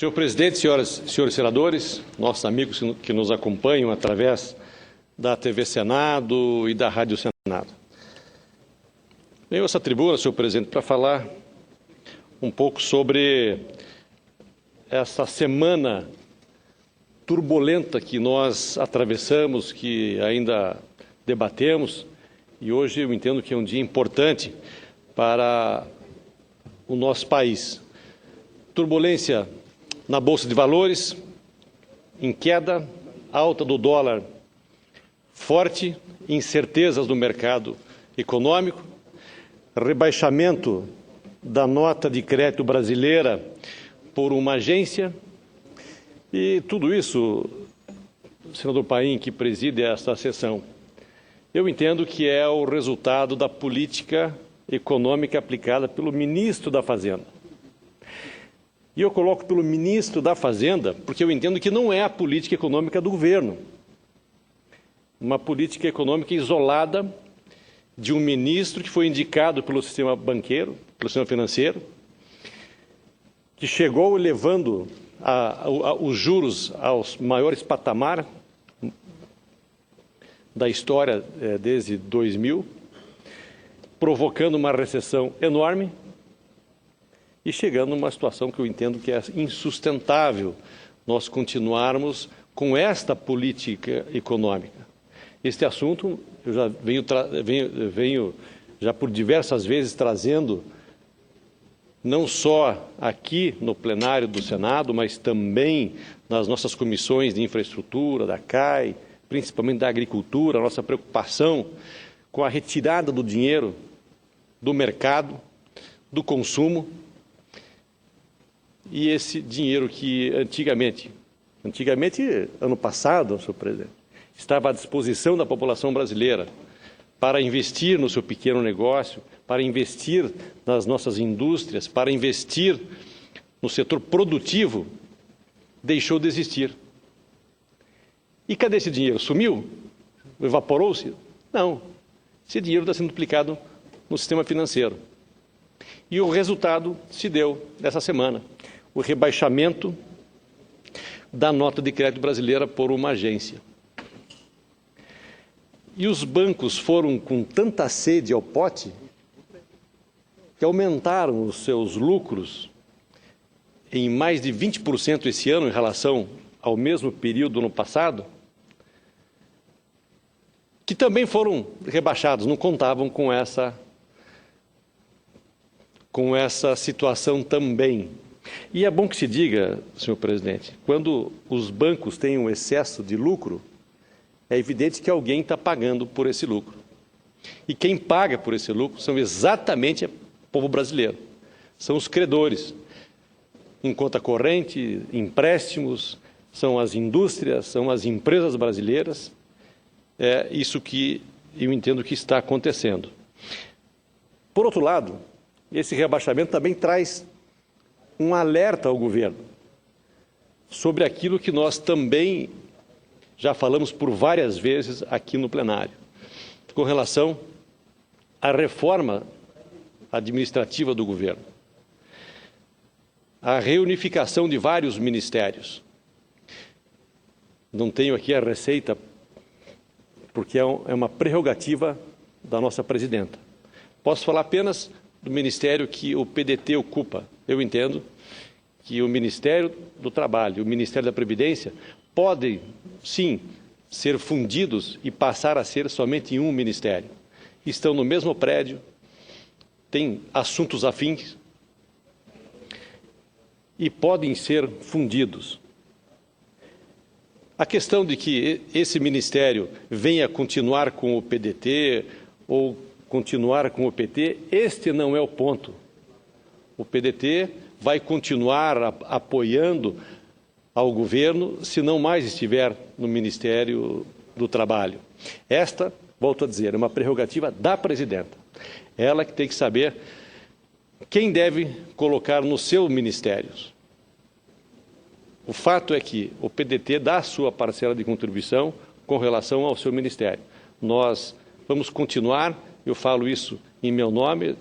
Senhor presidente, senhoras e senhores senadores, nossos amigos que nos acompanham através da TV Senado e da Rádio Senado. Venho a essa tribuna, senhor presidente, para falar um pouco sobre essa semana turbulenta que nós atravessamos, que ainda debatemos, e hoje eu entendo que é um dia importante para o nosso país. Turbulência na Bolsa de Valores, em queda, alta do dólar forte, incertezas do mercado econômico, rebaixamento da nota de crédito brasileira por uma agência, e tudo isso, senador Paim, que preside esta sessão, eu entendo que é o resultado da política econômica aplicada pelo ministro da Fazenda. E eu coloco pelo ministro da Fazenda porque eu entendo que não é a política econômica do governo. Uma política econômica isolada de um ministro que foi indicado pelo sistema banqueiro, pelo sistema financeiro, que chegou levando os juros aos maiores patamares da história desde 2000, provocando uma recessão enorme, e chegando numa situação que eu entendo que é insustentável nós continuarmos com esta política econômica. Este assunto eu já venho já por diversas vezes trazendo, não só aqui no plenário do Senado, mas também nas nossas comissões de infraestrutura, da CAI, principalmente da agricultura, a nossa preocupação com a retirada do dinheiro do mercado, do consumo, e esse dinheiro que antigamente, ano passado, senhor presidente, estava à disposição da população brasileira para investir no seu pequeno negócio, para investir nas nossas indústrias, para investir no setor produtivo, deixou de existir. E cadê esse dinheiro? Sumiu? Evaporou-se? Não. Esse dinheiro está sendo aplicado no sistema financeiro. E o resultado se deu nessa semana. O rebaixamento da nota de crédito brasileira por uma agência. E os bancos foram com tanta sede ao pote que aumentaram os seus lucros em mais de 20% esse ano em relação ao mesmo período do ano passado, que também foram rebaixados, não contavam com essa situação também. E é bom que se diga, senhor presidente, quando os bancos têm um excesso de lucro, é evidente que alguém está pagando por esse lucro. E quem paga por esse lucro são exatamente o povo brasileiro. São os credores, em conta corrente, empréstimos, são as indústrias, são as empresas brasileiras. É isso que eu entendo que está acontecendo. Por outro lado, esse rebaixamento também traz um alerta ao governo sobre aquilo que nós também já falamos por várias vezes aqui no plenário, com relação à reforma administrativa do governo, a reunificação de vários ministérios. Não tenho aqui a receita, porque é uma prerrogativa da nossa presidenta. Posso falar apenas do ministério que o PDT ocupa. Eu entendo que o Ministério do Trabalho e o Ministério da Previdência podem, sim, ser fundidos e passar a ser somente um ministério. Estão no mesmo prédio, têm assuntos afins e podem ser fundidos. A questão de que esse ministério venha continuar com o PDT ou continuar com o PT, este não é o ponto. O PDT vai continuar apoiando ao governo se não mais estiver no Ministério do Trabalho. Esta, volto a dizer, é uma prerrogativa da presidenta. Ela que tem que saber quem deve colocar nos seus ministérios. O fato é que o PDT dá a sua parcela de contribuição com relação ao seu ministério. Nós vamos continuar, eu falo isso em meu nome,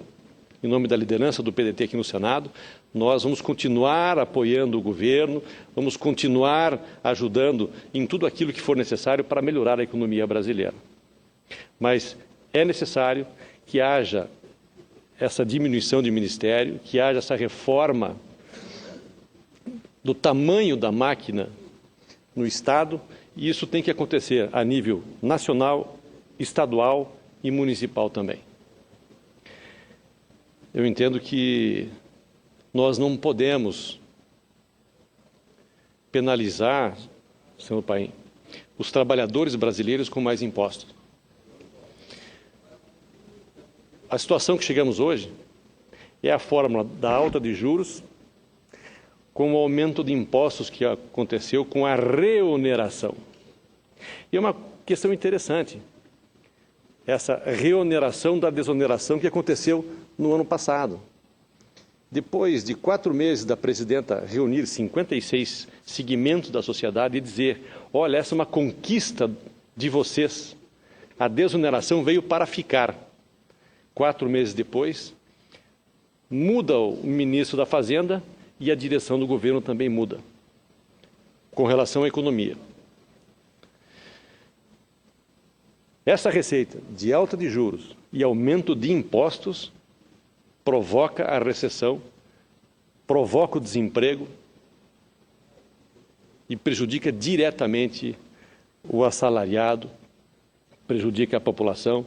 em nome da liderança do PDT aqui no Senado, Nós vamos continuar apoiando o governo, vamos continuar ajudando em tudo aquilo que for necessário para melhorar a economia brasileira. Mas é necessário que haja essa diminuição de ministério, que haja essa reforma do tamanho da máquina no Estado, e isso tem que acontecer a nível nacional, estadual e municipal também. Eu entendo que nós não podemos penalizar, senhor Paim, os trabalhadores brasileiros com mais impostos. A situação que chegamos hoje é a fórmula da alta de juros com o aumento de impostos que aconteceu com a reoneração. E é uma questão interessante, essa reoneração da desoneração que aconteceu no ano passado. Depois de 4 meses da presidenta reunir 56 segmentos da sociedade e dizer, olha, essa é uma conquista de vocês, a desoneração veio para ficar. 4 meses depois, muda o ministro da Fazenda e a direção do governo também muda, com relação à economia. Essa receita de alta de juros e aumento de impostos provoca a recessão, provoca o desemprego e prejudica diretamente o assalariado, prejudica a população,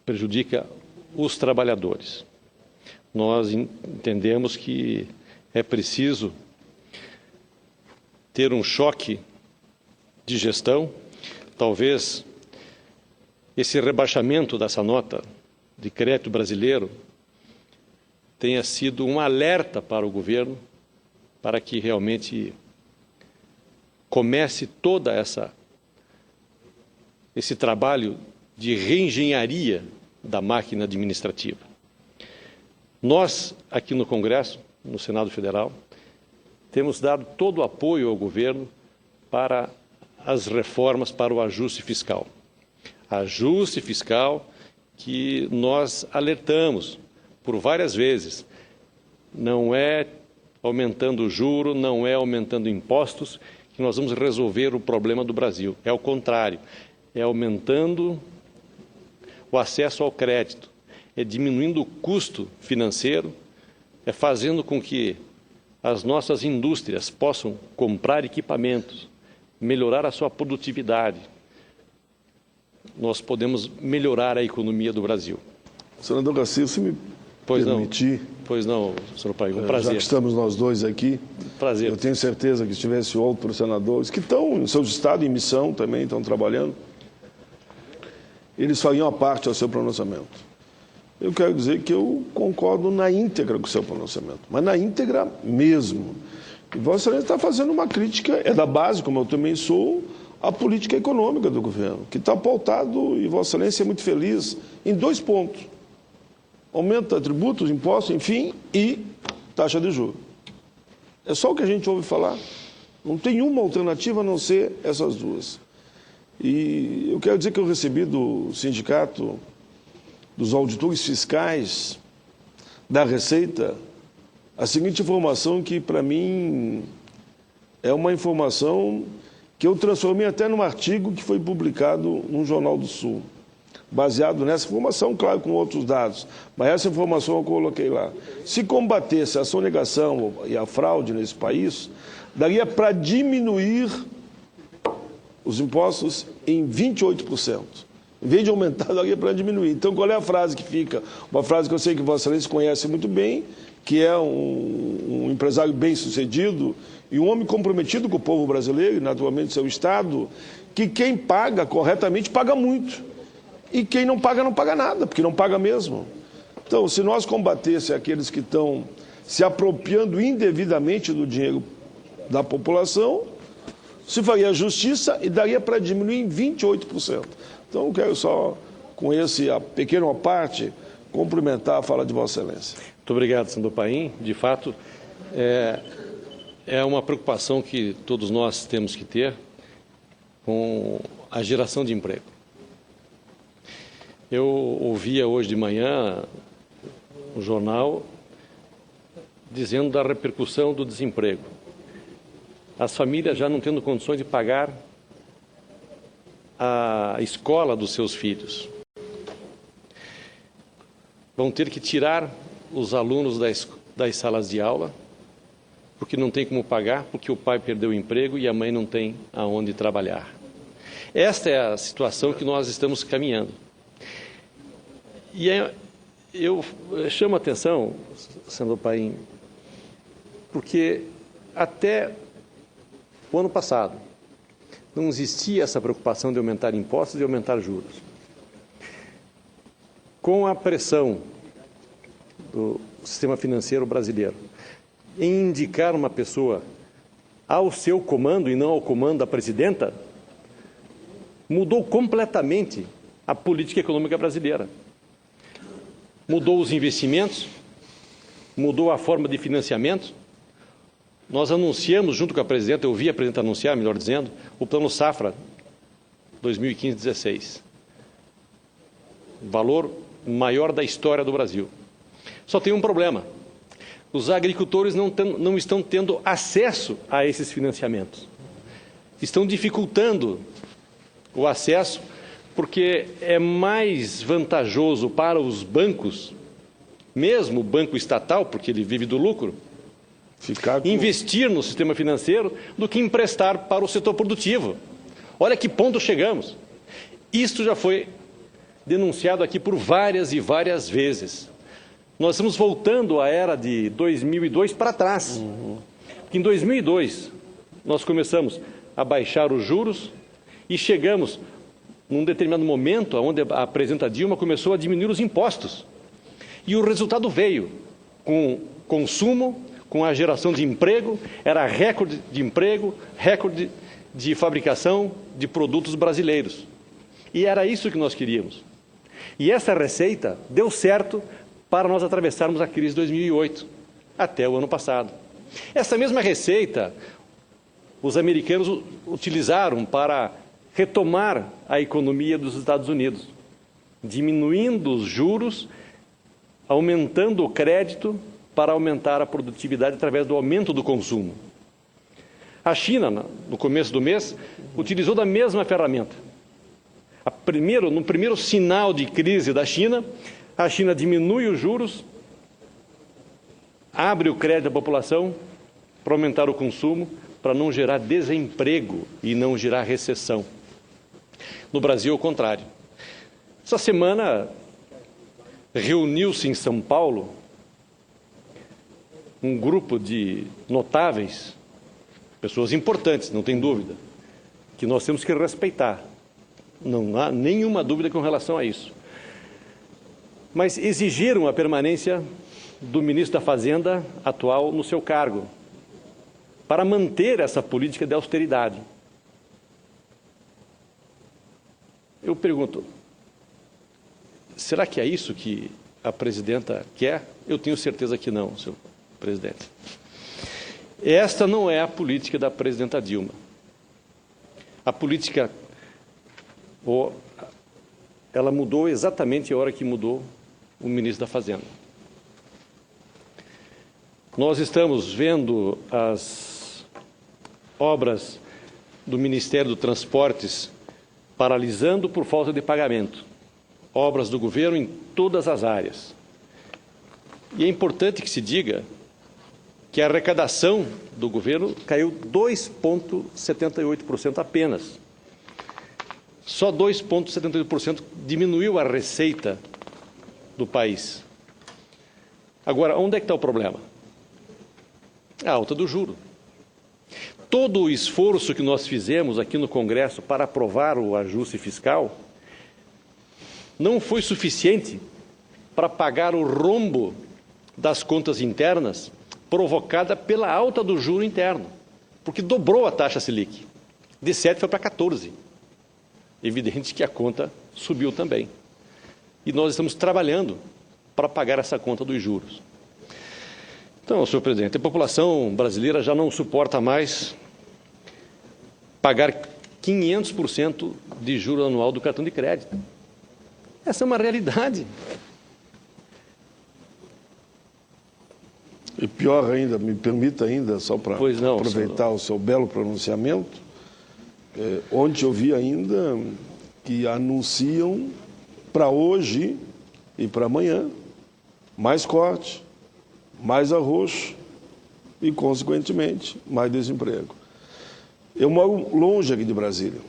prejudica os trabalhadores. Nós entendemos que é preciso ter um choque de gestão, talvez esse rebaixamento dessa nota de crédito brasileiro tenha sido um alerta para o governo, para que realmente comece toda esse trabalho de reengenharia da máquina administrativa. Nós, aqui no Congresso, no Senado Federal, temos dado todo o apoio ao governo para as reformas para o ajuste fiscal. Ajuste fiscal que nós alertamos por várias vezes. Não é aumentando o juro, não é aumentando impostos que nós vamos resolver o problema do Brasil. É o contrário, é aumentando o acesso ao crédito, é diminuindo o custo financeiro, é fazendo com que as nossas indústrias possam comprar equipamentos, melhorar a sua produtividade. Nós podemos melhorar a economia do Brasil. Senador Garcia, se me permitir... Pois não, senhor Paim, um prazer. Já que estamos nós dois aqui, prazer. Eu tenho certeza que se tivesse outros senadores que estão em seus estados em missão também, estão trabalhando, eles fariam a parte ao seu pronunciamento. Eu quero dizer que eu concordo na íntegra com o seu pronunciamento, mas na íntegra mesmo. E Vossa Excelência está fazendo uma crítica, é da base, como eu também sou, à política econômica do governo, que está pautado, e Vossa Excelência é muito feliz, em 2 pontos. Aumenta tributos, impostos, enfim, e taxa de juros. É só o que a gente ouve falar. Não tem uma alternativa a não ser essas 2. E eu quero dizer que eu recebi do sindicato dos auditores fiscais da Receita a seguinte informação que, para mim, é uma informação que eu transformei até num artigo que foi publicado no Jornal do Sul, baseado nessa informação, claro, com outros dados, mas essa informação eu coloquei lá. Se combatesse a sonegação e a fraude nesse país, daria para diminuir os impostos em 28%. Em vez de aumentar, daria para diminuir. Então, qual é a frase que fica? Uma frase que eu sei que Vossa Excelência conhece muito bem, que é um empresário bem-sucedido e um homem comprometido com o povo brasileiro, e naturalmente seu Estado, que quem paga corretamente paga muito. E quem não paga nada, porque não paga mesmo. Então, se nós combatêssemos aqueles que estão se apropriando indevidamente do dinheiro da população, se faria justiça e daria para diminuir em 28%. Então, eu quero só, com esse pequeno à parte, cumprimentar a fala de Vossa Excelência. Muito obrigado, senador Paim. De fato, é uma preocupação que todos nós temos que ter com a geração de emprego. Eu ouvia hoje de manhã no jornal dizendo da repercussão do desemprego. As famílias já não tendo condições de pagar a escola dos seus filhos. Vão ter que tirar os alunos das salas de aula, porque não tem como pagar, porque o pai perdeu o emprego e a mãe não tem aonde trabalhar. Esta é a situação que nós estamos caminhando. E eu chamo a atenção, senador Paim, porque até o ano passado não existia essa preocupação de aumentar impostos e de aumentar juros. Com a pressão do sistema financeiro brasileiro em indicar uma pessoa ao seu comando e não ao comando da presidenta, mudou completamente a política econômica brasileira. Mudou os investimentos, mudou a forma de financiamento. Nós anunciamos, junto com a presidenta, eu vi a presidenta anunciar, melhor dizendo, o Plano Safra 2015-16. Valor maior da história do Brasil. Só tem um problema. Os agricultores não estão tendo acesso a esses financiamentos. Estão dificultando o acesso porque é mais vantajoso para os bancos, mesmo o banco estatal, porque ele vive do lucro, investir no sistema financeiro do que emprestar para o setor produtivo. Olha que ponto chegamos. Isto já foi denunciado aqui por várias e várias vezes. Nós estamos voltando à era de 2002 para trás. Em 2002, nós começamos a baixar os juros e chegamos num determinado momento onde a presidenta Dilma começou a diminuir os impostos. E o resultado veio com consumo, com a geração de emprego, era recorde de emprego, recorde de fabricação de produtos brasileiros. E era isso que nós queríamos. E essa receita deu certo para nós atravessarmos a crise de 2008, até o ano passado. Essa mesma receita, os americanos utilizaram para retomar a economia dos Estados Unidos, diminuindo os juros, aumentando o crédito para aumentar a produtividade através do aumento do consumo. A China, no começo do mês, utilizou da mesma ferramenta. No primeiro sinal de crise da China, a China diminui os juros, abre o crédito à população para aumentar o consumo, para não gerar desemprego e não gerar recessão. No Brasil, ao contrário. Essa semana, reuniu-se em São Paulo um grupo de notáveis, pessoas importantes, não tem dúvida, que nós temos que respeitar. Não há nenhuma dúvida com relação a isso. Mas exigiram a permanência do ministro da Fazenda atual no seu cargo, para manter essa política de austeridade. Eu pergunto, será que é isso que a presidenta quer? Eu tenho certeza que não, senhor presidente. Esta não é a política da presidenta Dilma. A política, ela mudou exatamente a hora que mudou o ministro da Fazenda. Nós estamos vendo as obras do Ministério dos Transportes paralisando por falta de pagamento. Obras do governo em todas as áreas. E é importante que se diga que a arrecadação do governo caiu 2,78% apenas. Só 2,78% diminuiu a receita do país. Agora, onde é que está o problema? A alta do juro. Todo o esforço que nós fizemos aqui no Congresso para aprovar o ajuste fiscal não foi suficiente para pagar o rombo das contas internas provocada pela alta do juro interno, porque dobrou a taxa Selic, de 7 foi para 14. Evidente que a conta subiu também. E nós estamos trabalhando para pagar essa conta dos juros. Então, senhor presidente, a população brasileira já não suporta mais pagar 500% de juro anual do cartão de crédito. Essa é uma realidade. E pior ainda, me permita ainda, só para aproveitar senador. o seu belo pronunciamento, ontem eu vi ainda que anunciam para hoje e para amanhã mais corte, mais arroxo e, consequentemente, mais desemprego. Eu moro longe aqui de Brasília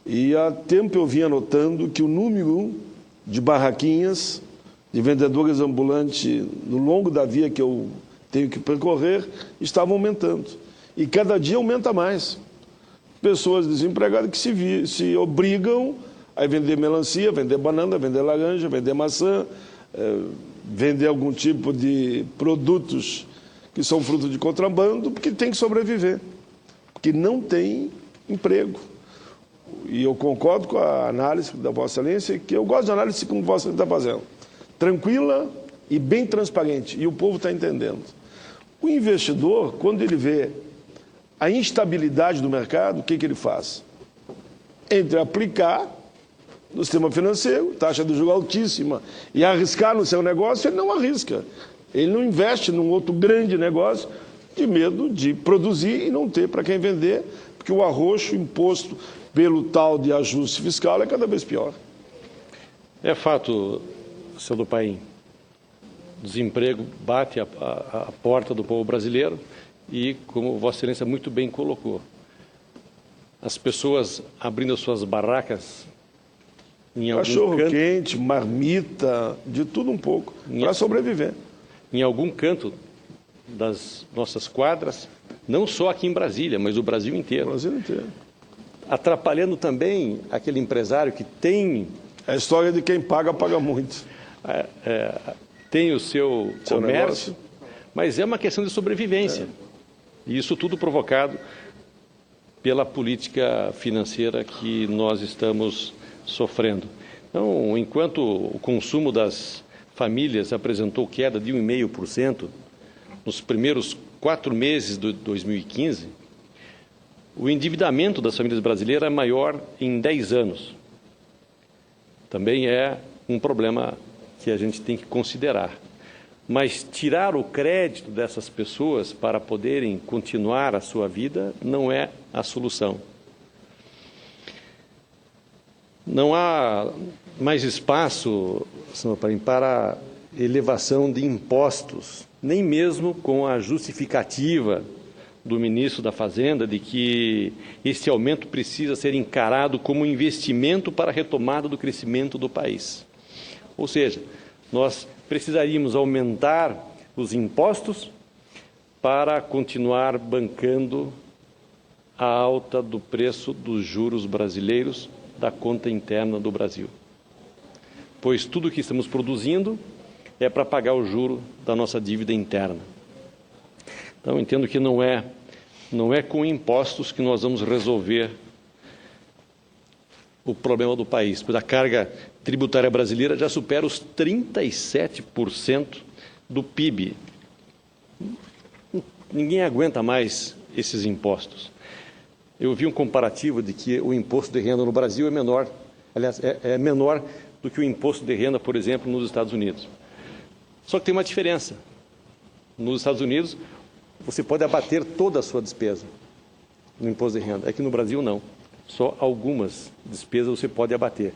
e há tempo eu vinha notando que o número de barraquinhas, de vendedores ambulantes no longo da via que eu tenho que percorrer, estava aumentando. E cada dia aumenta mais. Pessoas desempregadas que se obrigam a vender melancia, vender banana, vender laranja, vender maçã, vender algum tipo de produtos que são fruto de contrabando, porque tem que sobreviver, porque não tem emprego. E eu concordo com a análise da Vossa Excelência, que eu gosto de análise como Vossa Excelência está fazendo. Tranquila e bem transparente, e o povo está entendendo. O investidor, quando ele vê a instabilidade do mercado, o que ele faz? Entre aplicar no sistema financeiro, taxa de juros altíssima, e arriscar no seu negócio, ele não arrisca. Ele não investe num outro grande negócio de medo de produzir e não ter para quem vender, porque o arroxo imposto pelo tal de ajuste fiscal é cada vez pior. É fato, senador Paim, o desemprego bate a porta do povo brasileiro e, como Vossa Excelência muito bem colocou, as pessoas abrindo as suas barracas em algum cachorro canto, quente, marmita, de tudo um pouco, para sobreviver. Em algum canto das nossas quadras, não só aqui em Brasília, mas o Brasil inteiro. O Brasil inteiro. Atrapalhando também aquele empresário que tem... É a história de quem paga, paga muito. Tem o seu comércio, negócio. Mas é uma questão de sobrevivência. E isso tudo provocado pela política financeira que nós estamos sofrendo. Então, enquanto o consumo das famílias apresentou queda de 1,5% nos primeiros 4 meses de 2015, o endividamento das famílias brasileiras é maior em 10 anos. Também é um problema que a gente tem que considerar. Mas tirar o crédito dessas pessoas para poderem continuar a sua vida não é a solução. Não há mais espaço, senhor Paim, para elevação de impostos, nem mesmo com a justificativa do ministro da Fazenda de que esse aumento precisa ser encarado como investimento para a retomada do crescimento do país. Ou seja, nós precisaríamos aumentar os impostos para continuar bancando a alta do preço dos juros brasileiros da conta interna do Brasil. Pois tudo que estamos produzindo é para pagar o juro da nossa dívida interna. Então, entendo que não é com impostos que nós vamos resolver o problema do país, pois a carga tributária brasileira já supera os 37% do PIB. Ninguém aguenta mais esses impostos. Eu vi um comparativo de que o imposto de renda no Brasil é menor, aliás, é menor do que o imposto de renda, por exemplo, nos Estados Unidos. Só que tem uma diferença. Nos Estados Unidos, você pode abater toda a sua despesa no imposto de renda. Aqui no Brasil, não. Só algumas despesas você pode abater.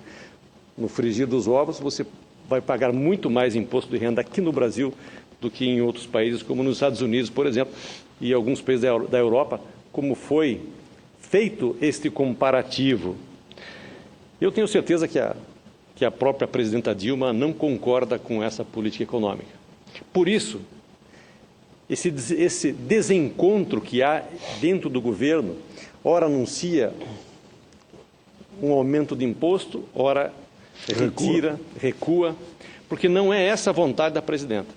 No frigir dos ovos, você vai pagar muito mais imposto de renda aqui no Brasil do que em outros países, como nos Estados Unidos, por exemplo, e alguns países da Europa, como foi feito este comparativo. Eu tenho certeza que a própria presidenta Dilma não concorda com essa política econômica. Por isso, esse desencontro que há dentro do governo, ora anuncia um aumento de imposto, ora retira, recua, porque não é essa a vontade da presidenta.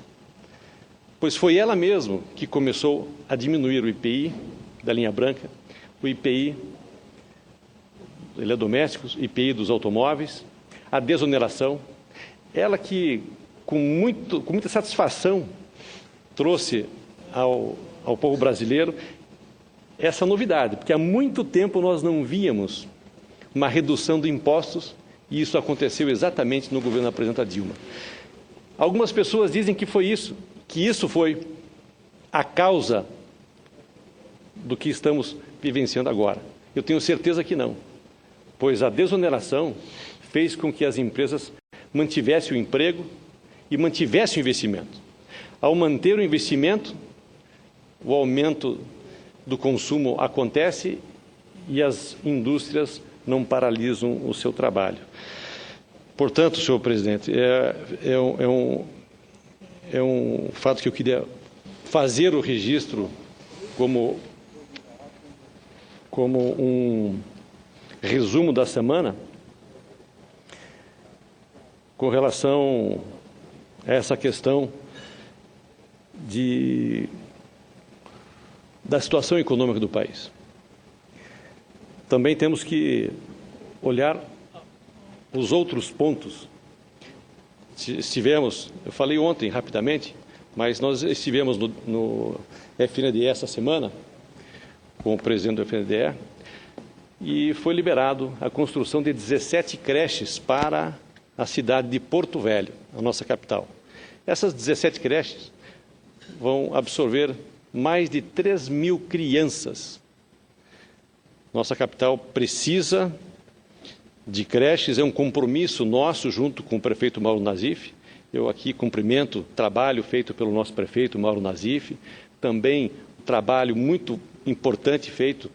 Pois foi ela mesma que começou a diminuir o IPI da linha branca, o IPI eletrodomésticos, IPI dos automóveis, a desoneração. Ela que, com muita satisfação, trouxe ao povo brasileiro essa novidade, porque há muito tempo nós não víamos uma redução de impostos e isso aconteceu exatamente no governo da presidenta Dilma. Algumas pessoas dizem que foi isso que isso foi a causa do que estamos vivenciando agora. Eu tenho certeza que não, pois a desoneração fez com que as empresas mantivessem o emprego e mantivessem o investimento. Ao manter o investimento, o aumento do consumo acontece e as indústrias não paralisam o seu trabalho. Portanto, senhor presidente, é um fato que eu queria fazer o registro como um resumo da semana com relação a essa questão da situação econômica do país. Também temos que olhar os outros pontos. Eu falei ontem rapidamente, mas nós estivemos no FNDE essa semana, com o presidente do FNDE, e foi liberado a construção de 17 creches para a cidade de Porto Velho, a nossa capital. Essas 17 creches vão absorver mais de 3.000 crianças. Nossa capital precisa de creches, é um compromisso nosso junto com o prefeito Mauro Nazif. Eu aqui cumprimento o trabalho feito pelo nosso prefeito Mauro Nazif, também um trabalho muito importante feito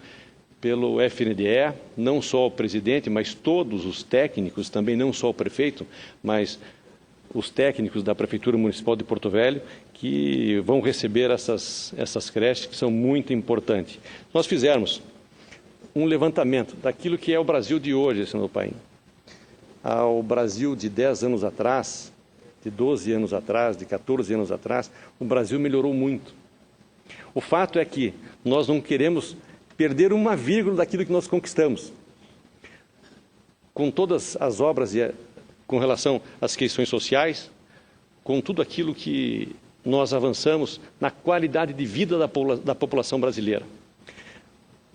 pelo FNDE, não só o presidente, mas todos os técnicos, também não só o prefeito, mas os técnicos da Prefeitura Municipal de Porto Velho, que vão receber essas creches, que são muito importantes. Nós fizemos um levantamento daquilo que é o Brasil de hoje, senhor Paim, ao Brasil de 10 anos atrás, de 12 anos atrás, de 14 anos atrás, o Brasil melhorou muito. O fato é que nós não queremos perder uma vírgula daquilo que nós conquistamos. Com todas as obras com relação às questões sociais, com tudo aquilo que nós avançamos na qualidade de vida da população brasileira.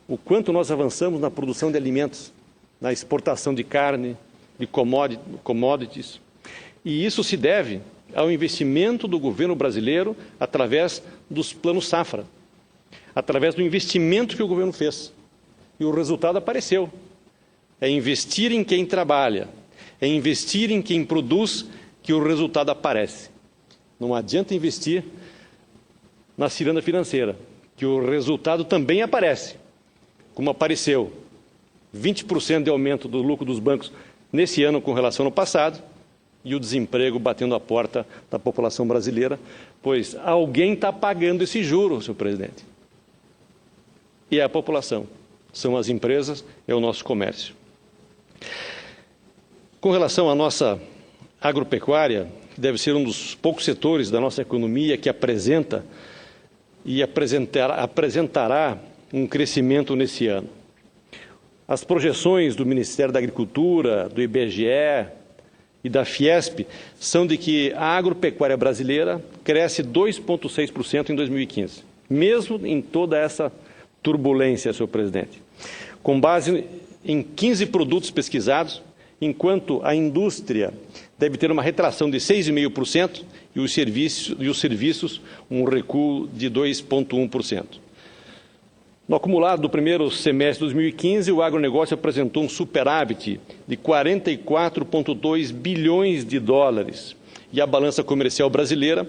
O quanto nós avançamos na produção de alimentos, na exportação de carne, de commodities. E isso se deve ao investimento do governo brasileiro através dos planos safra, através do investimento que o governo fez. E o resultado apareceu. É investir em quem trabalha, é investir em quem produz que o resultado aparece. Não adianta investir na ciranda financeira, que o resultado também aparece, como apareceu 20% de aumento do lucro dos bancos nesse ano com relação ao passado, e o desemprego batendo a porta da população brasileira, pois alguém está pagando esse juro, senhor presidente. E é a população, são as empresas, é o nosso comércio. Com relação à nossa agropecuária, que deve ser um dos poucos setores da nossa economia que apresenta e apresentará um crescimento nesse ano. As projeções do Ministério da Agricultura, do IBGE e da Fiesp são de que a agropecuária brasileira cresce 2,6% em 2015, mesmo em toda essa turbulência, senhor presidente, com base em 15 produtos pesquisados, enquanto a indústria deve ter uma retração de 6,5% e os serviços um recuo de 2,1%. No acumulado do primeiro semestre de 2015, o agronegócio apresentou um superávit de 44,2 bilhões de dólares e a balança comercial brasileira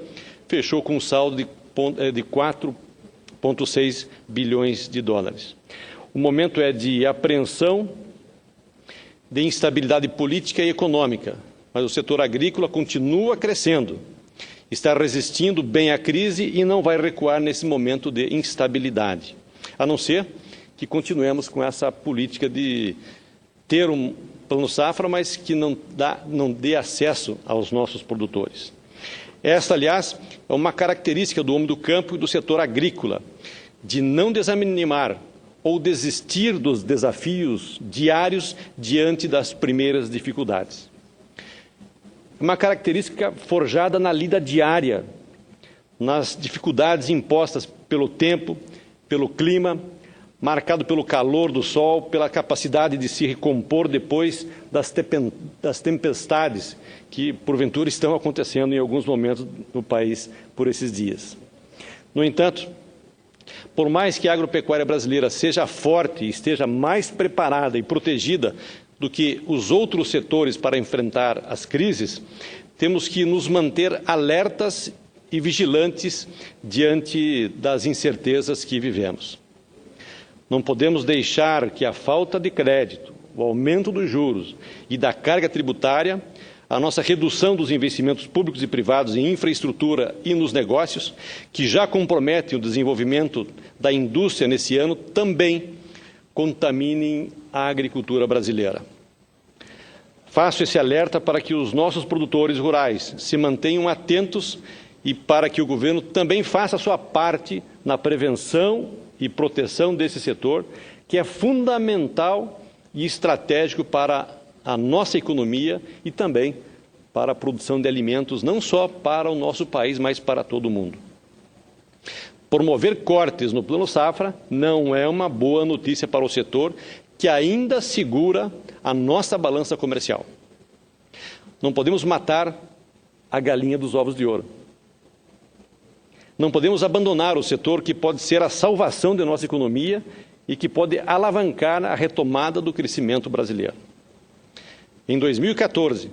fechou com um saldo de 4,6 bilhões de dólares. O momento é de apreensão, de instabilidade política e econômica, mas o setor agrícola continua crescendo, está resistindo bem à crise e não vai recuar nesse momento de instabilidade, a não ser que continuemos com essa política de ter um plano safra, mas que não dê acesso aos nossos produtores. Esta, aliás, é uma característica do homem do campo e do setor agrícola, de não desanimar ou desistir dos desafios diários diante das primeiras dificuldades. Uma característica forjada na lida diária, nas dificuldades impostas pelo tempo, pelo clima, marcado pelo calor do sol, pela capacidade de se recompor depois das tempestades que, porventura, estão acontecendo em alguns momentos no país por esses dias. No entanto, por mais que a agropecuária brasileira seja forte e esteja mais preparada e protegida do que os outros setores para enfrentar as crises, temos que nos manter alertas e vigilantes diante das incertezas que vivemos. Não podemos deixar que a falta de crédito, o aumento dos juros e da carga tributária, a nossa redução dos investimentos públicos e privados em infraestrutura e nos negócios, que já comprometem o desenvolvimento da indústria nesse ano, também contaminem a agricultura brasileira. Faço esse alerta para que os nossos produtores rurais se mantenham atentos e para que o governo também faça a sua parte na prevenção e proteção desse setor, que é fundamental e estratégico para a nossa economia e também para a produção de alimentos, não só para o nosso país, mas para todo o mundo. Promover cortes no Plano Safra não é uma boa notícia para o setor, que ainda segura a nossa balança comercial. Não podemos matar a galinha dos ovos de ouro. Não podemos abandonar o setor que pode ser a salvação de nossa economia e que pode alavancar a retomada do crescimento brasileiro. Em 2014,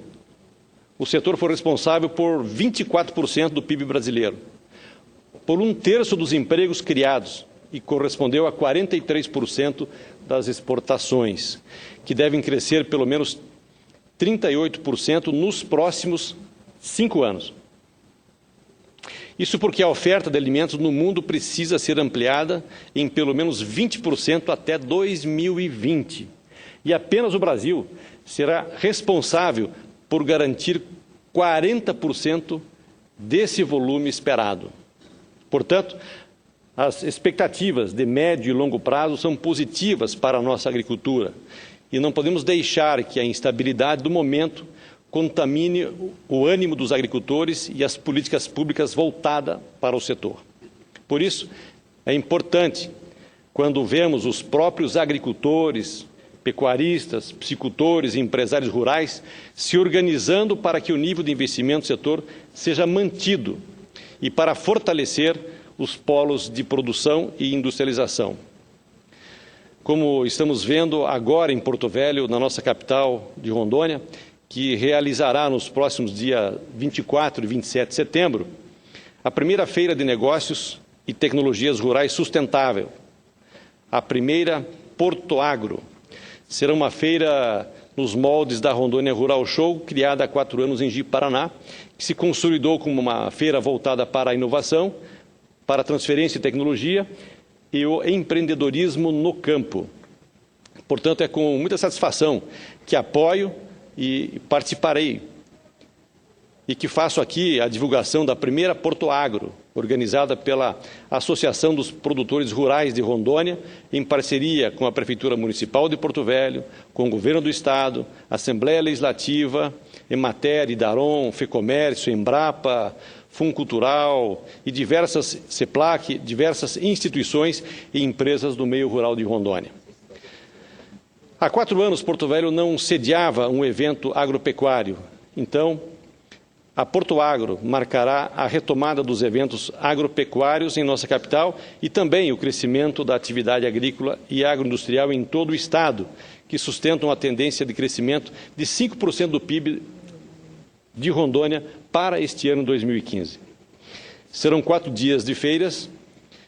o setor foi responsável por 24% do PIB brasileiro, por 1/3 dos empregos criados e correspondeu a 43% das exportações, que devem crescer pelo menos 38% nos próximos 5 anos. Isso porque a oferta de alimentos no mundo precisa ser ampliada em pelo menos 20% até 2020. E apenas o Brasil será responsável por garantir 40% desse volume esperado. Portanto, as expectativas de médio e longo prazo são positivas para a nossa agricultura e não podemos deixar que a instabilidade do momento contamine o ânimo dos agricultores e as políticas públicas voltadas para o setor. Por isso, é importante, quando vemos os próprios agricultores, pecuaristas, psicultores e empresários rurais se organizando para que o nível de investimento do setor seja mantido e para fortalecer os polos de produção e industrialização. Como estamos vendo agora em Porto Velho, na nossa capital de Rondônia, que realizará nos próximos dias 24 e 27 de setembro, a primeira feira de negócios e tecnologias rurais sustentável, a primeira Porto Agro. Será uma feira nos moldes da Rondônia Rural Show, criada há 4 anos em Ji-Paraná, que se consolidou como uma feira voltada para a inovação, para a transferência de tecnologia e o empreendedorismo no campo. Portanto, é com muita satisfação que apoio e participarei e que faço aqui a divulgação da primeira Porto Agro, organizada pela Associação dos Produtores Rurais de Rondônia, em parceria com a Prefeitura Municipal de Porto Velho, com o Governo do Estado, Assembleia Legislativa, Emater, Idaron, Fecomércio, Embrapa, Funcultural e diversas CEPLAC, diversas instituições e empresas do meio rural de Rondônia. Há 4 anos, Porto Velho não sediava um evento agropecuário. Então, a Porto Agro marcará a retomada dos eventos agropecuários em nossa capital e também o crescimento da atividade agrícola e agroindustrial em todo o Estado, que sustentam a tendência de crescimento de 5% do PIB de Rondônia para este ano 2015. Serão 4 dias de feiras,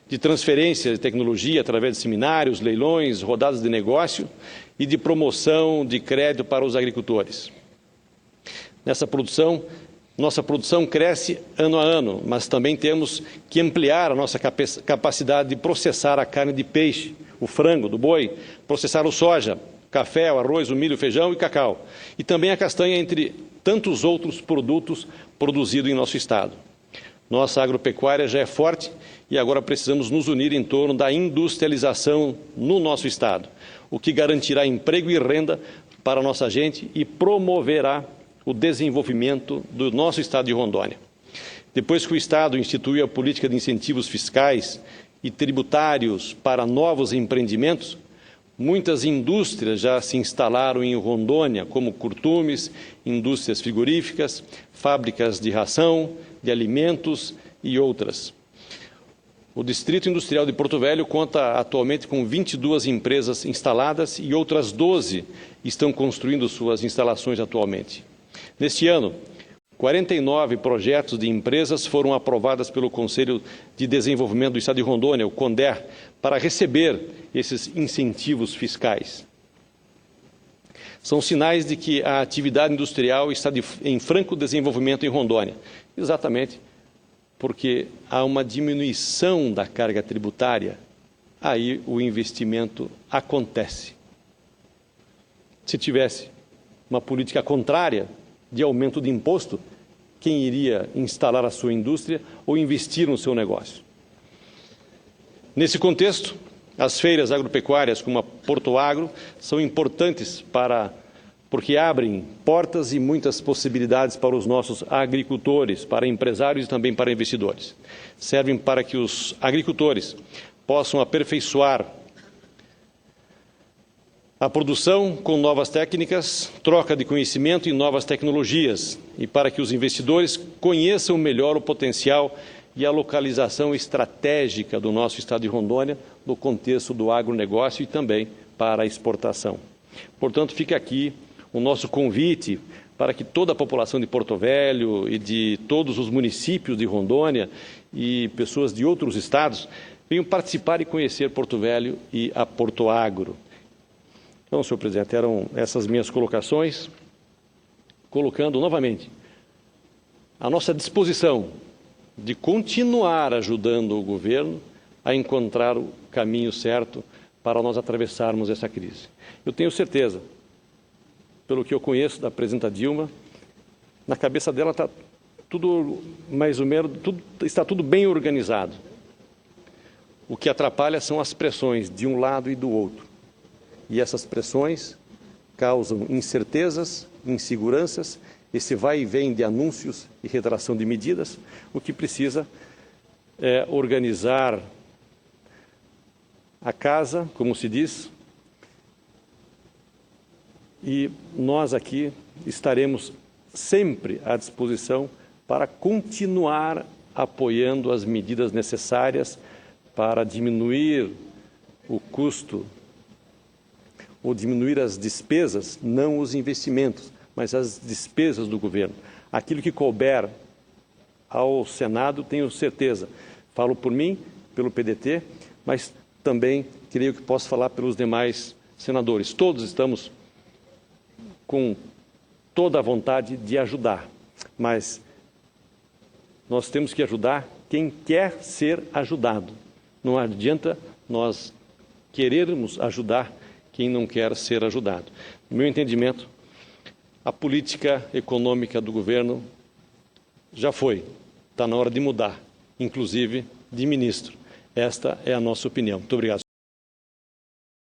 de transferência de tecnologia através de seminários, leilões, rodadas de negócio e de promoção de crédito para os agricultores. Nossa produção cresce ano a ano, mas também temos que ampliar a nossa capacidade de processar a carne de peixe, o frango, do boi, processar o soja, café, o arroz, o milho, o feijão e cacau, e também a castanha, entre tantos outros produtos produzidos em nosso estado. Nossa agropecuária já é forte e agora precisamos nos unir em torno da industrialização no nosso estado, o que garantirá emprego e renda para a nossa gente e promoverá o desenvolvimento do nosso estado de Rondônia. Depois que o Estado instituiu a política de incentivos fiscais e tributários para novos empreendimentos, muitas indústrias já se instalaram em Rondônia, como curtumes, indústrias frigoríficas, fábricas de ração, de alimentos e outras. O Distrito Industrial de Porto Velho conta atualmente com 22 empresas instaladas e outras 12 estão construindo suas instalações atualmente. Neste ano, 49 projetos de empresas foram aprovadas pelo Conselho de Desenvolvimento do Estado de Rondônia, o CONDER, para receber esses incentivos fiscais. São sinais de que a atividade industrial está em franco desenvolvimento em Rondônia, exatamente porque há uma diminuição da carga tributária, aí o investimento acontece. Se tivesse uma política contrária de aumento de imposto, quem iria instalar a sua indústria ou investir no seu negócio? Nesse contexto, as feiras agropecuárias como a Porto Agro são importantes porque abrem portas e muitas possibilidades para os nossos agricultores, para empresários e também para investidores. Servem para que os agricultores possam aperfeiçoar a produção com novas técnicas, troca de conhecimento e novas tecnologias, e para que os investidores conheçam melhor o potencial e a localização estratégica do nosso estado de Rondônia no contexto do agronegócio e também para a exportação. Portanto, fica aqui o nosso convite para que toda a população de Porto Velho e de todos os municípios de Rondônia e pessoas de outros estados venham participar e conhecer Porto Velho e a Porto Agro. Então, senhor presidente, eram essas minhas colocações, colocando novamente a nossa disposição de continuar ajudando o governo a encontrar o caminho certo para nós atravessarmos essa crise. Eu tenho certeza, pelo que eu conheço da presidenta Dilma, na cabeça dela está tudo mais ou menos, está tudo bem organizado. O que atrapalha são as pressões de um lado e do outro. E essas pressões causam incertezas, inseguranças, esse vai e vem de anúncios e retração de medidas. O que precisa é organizar a casa, como se diz, e nós aqui estaremos sempre à disposição para continuar apoiando as medidas necessárias para diminuir o custo ou diminuir as despesas, não os investimentos, mas as despesas do governo. Aquilo que couber ao Senado, tenho certeza, falo por mim, pelo PDT, mas também creio que posso falar pelos demais senadores. Todos estamos com toda a vontade de ajudar, mas nós temos que ajudar quem quer ser ajudado. Não adianta nós querermos ajudar quem não quer ser ajudado. No meu entendimento, a política econômica do governo já foi, está na hora de mudar, inclusive de ministro. Esta é a nossa opinião. Muito obrigado.